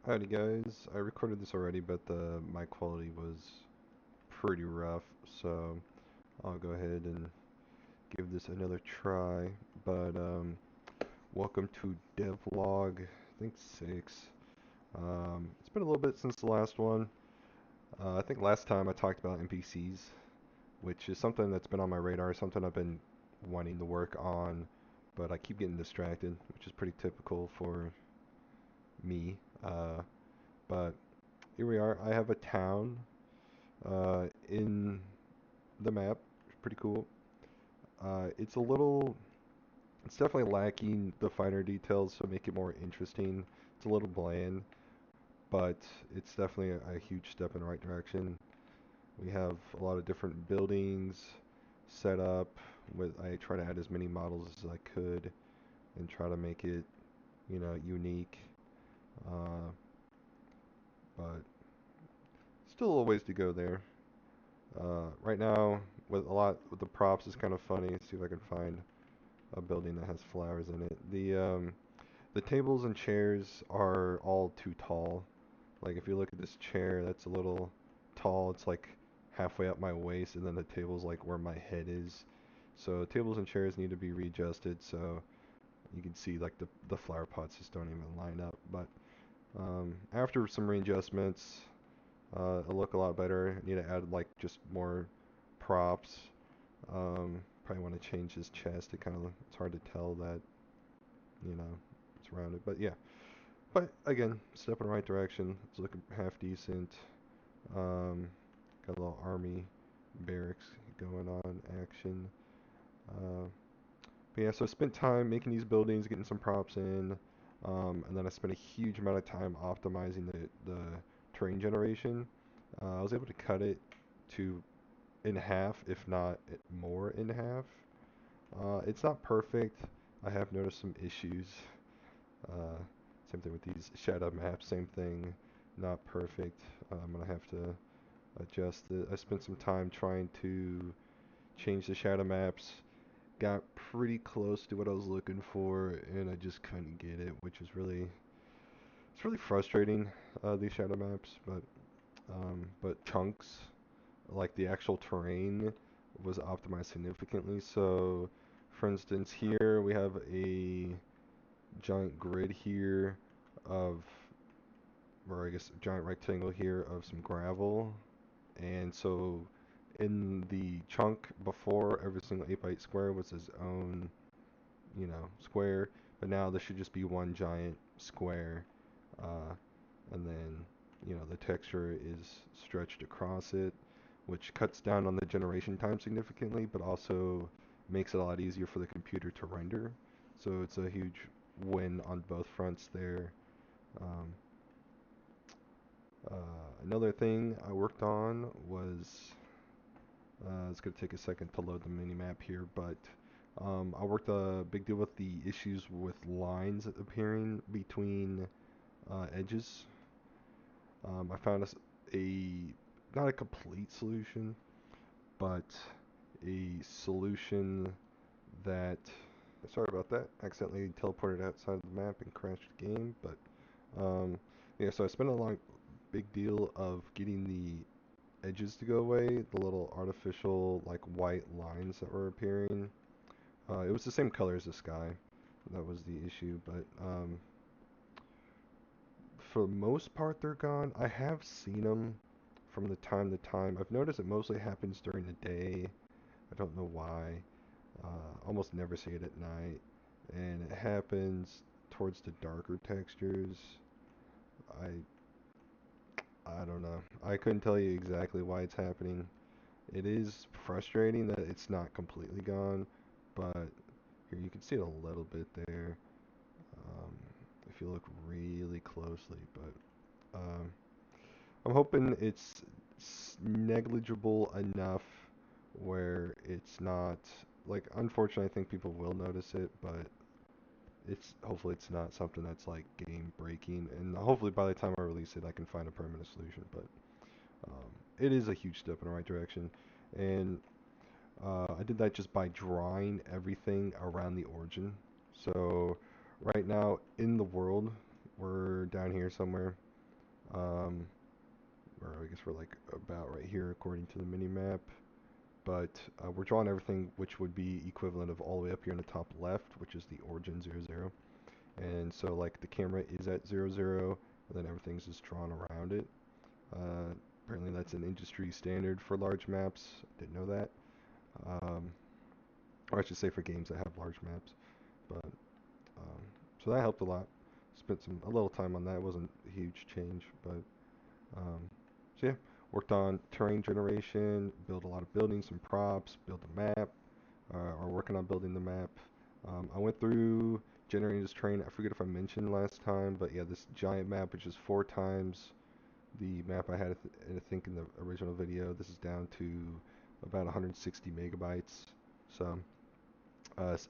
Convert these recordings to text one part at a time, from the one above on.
Howdy guys, I recorded this already, but the mic quality was pretty rough, so I'll go ahead and give this another try. But welcome to Devlog, I think 6. It's been a little bit since the last one. I think last time I talked about NPCs, which is something that's been on my radar, something I've been wanting to work on, but I keep getting distracted, which is pretty typical for me. But here we are. I have a town in the map. Pretty cool. It's definitely lacking the finer details, so make it more interesting. It's a little bland, but it's definitely a huge step in the right direction. We have a lot of different buildings set up. I try to add as many models as I could and try to make it, unique. Uh, but still a ways to go there. Right now, with the props, is kind of funny. See if I can find a building that has flowers in it. The tables and chairs are all too tall. Like if you look at this chair, that's a little tall. It's like halfway up my waist, and then the table's like where my head is. So tables and chairs need to be readjusted so you can see like the flower pots just don't even line up. But after some readjustments, it'll look a lot better. I need to add like just more props. Probably want to change his chest. It's hard to tell that, it's rounded. But yeah. But again, step in the right direction. It's looking half decent. Um, got a little army barracks going on action. Uh, but yeah, so I spent time making these buildings, getting some props in, and then I spent a huge amount of time optimizing the terrain generation. I was able to cut it to in half, if not more in half. It's not perfect. I have noticed some issues. Uh, Same thing with these shadow maps. Same thing. Not perfect. I'm gonna have to adjust it. I spent some time trying to change the shadow maps. Got pretty close to what I was looking for, and I just couldn't get it, which is it's really frustrating. These shadow maps, but chunks like the actual terrain was optimized significantly. So, for instance, here we have a giant grid here of, or I guess a giant rectangle here of some gravel. And so in the chunk before, every single 8 by 8 square was its own, square. But now this should just be one giant square. Uh, and then, the texture is stretched across it, which cuts down on the generation time significantly, but also makes it a lot easier for the computer to render. So it's a huge win on both fronts there. Um, Another thing I worked on was it's going to take a second to load the mini map here, but I worked a big deal with the issues with lines appearing between edges. I found not a complete solution, but a solution that, sorry about that, accidentally teleported outside of the map and crashed the game, but yeah, so I spent a long, big deal of getting the edges to go away, the little artificial like white lines that were appearing. It was the same color as the sky. That was the issue, but for the most part they're gone. I have seen them from the time to time. I've noticed it mostly happens during the day. I don't know why. Almost never see it at night, and it happens towards the darker textures. I I don't know. I couldn't tell you exactly why it's happening. It is frustrating that it's not completely gone, but here you can see it a little bit there um, if you look really closely. But I'm hoping it's negligible enough where it's not like. Unfortunately, I think people will notice it, but it's hopefully it's not something that's like game breaking. And hopefully by the time I release it, I can find a permanent solution. But it is a huge step in the right direction, and I did that just by drawing everything around the origin. So right now in the world, we're down here somewhere. Um, or I guess we're like about right here according to the mini map. But we're drawing everything which would be equivalent of all the way up here in the top left, which is the origin 00. And so like the camera is at 00, and then everything's just drawn around it. Apparently that's an industry standard for large maps. Didn't know that. Um, or I should say for games that have large maps. But so that helped a lot. Spent a little time on that. It wasn't a huge change, but so yeah, worked on terrain generation, build a lot of buildings, some props, build a map, or working on building the map. I went through generating this terrain. I forget if I mentioned last time, but yeah, this giant map, which is 4 times the map I had, I think, in the original video. This is down to about 160 megabytes. So,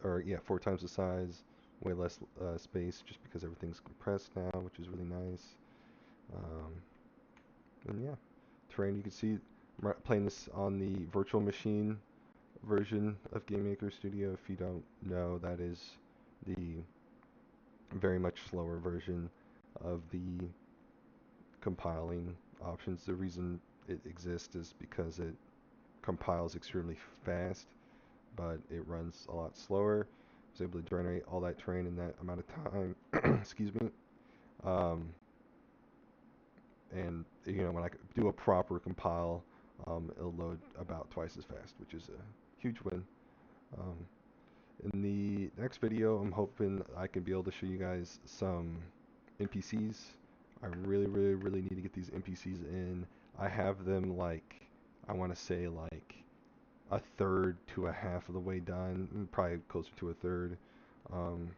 or yeah, 4 times the size, way less space, just because everything's compressed now, which is really nice. Um, and yeah, terrain. You can see I'm playing this on the virtual machine version of Game Maker Studio. If you don't know, that is the very much slower version of the compiling options. The reason it exists is because it compiles extremely fast, but it runs a lot slower. I was able to generate all that terrain in that amount of time. Excuse me. Um, and when I do a proper compile, it'll load about twice as fast, which is a huge win. Um, in the next video, I'm hoping I can be able to show you guys some NPCs. I really, really, really need to get these NPCs in. I have them like, I want to say like a third to a half of the way done, probably closer to a third. Um,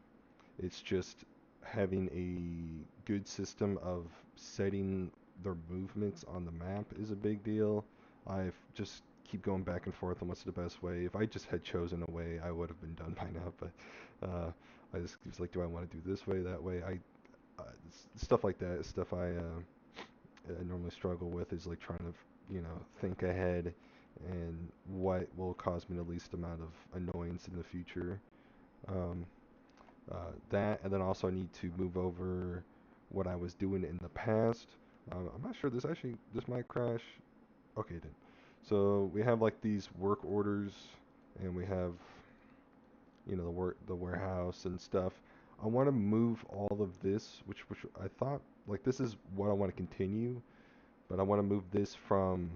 it's just having a good system of setting their movements on the map is a big deal. I've just keep going back and forth on what's the best way. If I just had chosen a way, I would have been done by now. But I just was like, do I want to do this way, that way? Stuff like that is stuff I normally struggle with. Is like trying to think ahead and what will cause me the least amount of annoyance in the future. Um, that, and then also I need to move over what I was doing in the past. I'm not sure this might crash. Okay, it didn't. So we have like these work orders, and we have the warehouse and stuff. I want to move all of this, which I thought like this is what I want to continue, but I want to move this from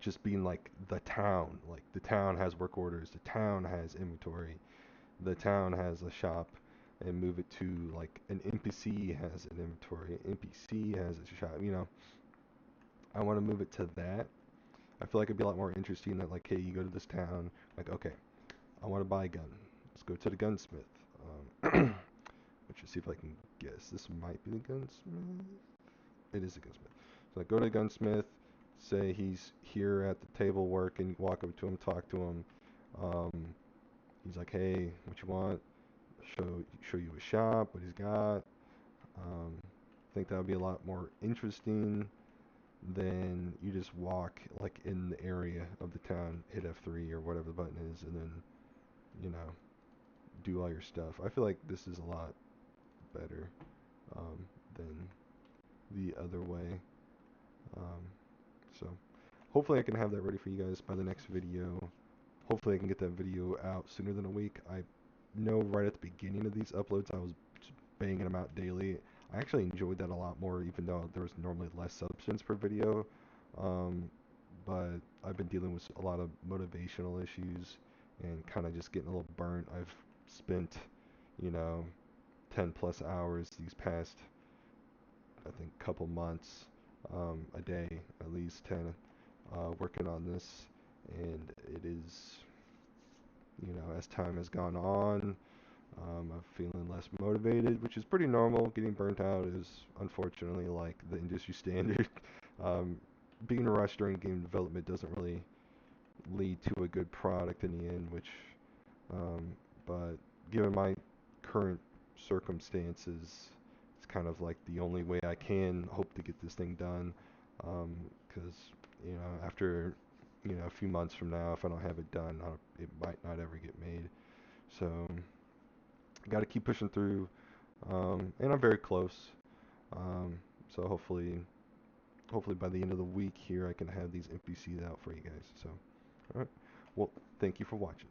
just being like the town. Like the town has work orders, the town has inventory, the town has a shop, and move it to like an NPC has an inventory, NPC has a shop. I want to move it to that. I feel like it'd be a lot more interesting that like, hey, you go to this town, like, okay, I want to buy a gun. Let's go to the gunsmith. Let's just see if I can guess. This might be the gunsmith. It is the gunsmith. So I go to the gunsmith, say he's here at the table working, walk up to him, talk to him. Um, he's like, hey, what you want? Show you a shop, what he's got. I think that would be a lot more interesting than you just walk like in the area of the town, hit F3 or whatever the button is, and then you know do all your stuff. I feel like this is a lot better um, than the other way. Um, so hopefully I can have that ready for you guys by the next video. Hopefully I can get that video out sooner than a week. I know right at the beginning of these uploads I was just banging them out daily. I actually enjoyed that a lot more, even though there was normally less substance per video. Um, but I've been dealing with a lot of motivational issues and kind of just getting a little burnt. I've spent, you know, 10 plus hours these past, I think, couple months, a day, at least 10, working on this. And it is, as time has gone on, I'm feeling less motivated, which is pretty normal. Getting burnt out is unfortunately like the industry standard. um, Being rushed during game development doesn't really lead to a good product in the end, um, but given my current circumstances, it's kind of like the only way I can hope to get this thing done. Because after a few months from now, if I don't have it done, it might not ever get made. So got to keep pushing through, and I'm very close. So hopefully by the end of the week here, I can have these NPCs out for you guys. So, all right. Well, thank you for watching.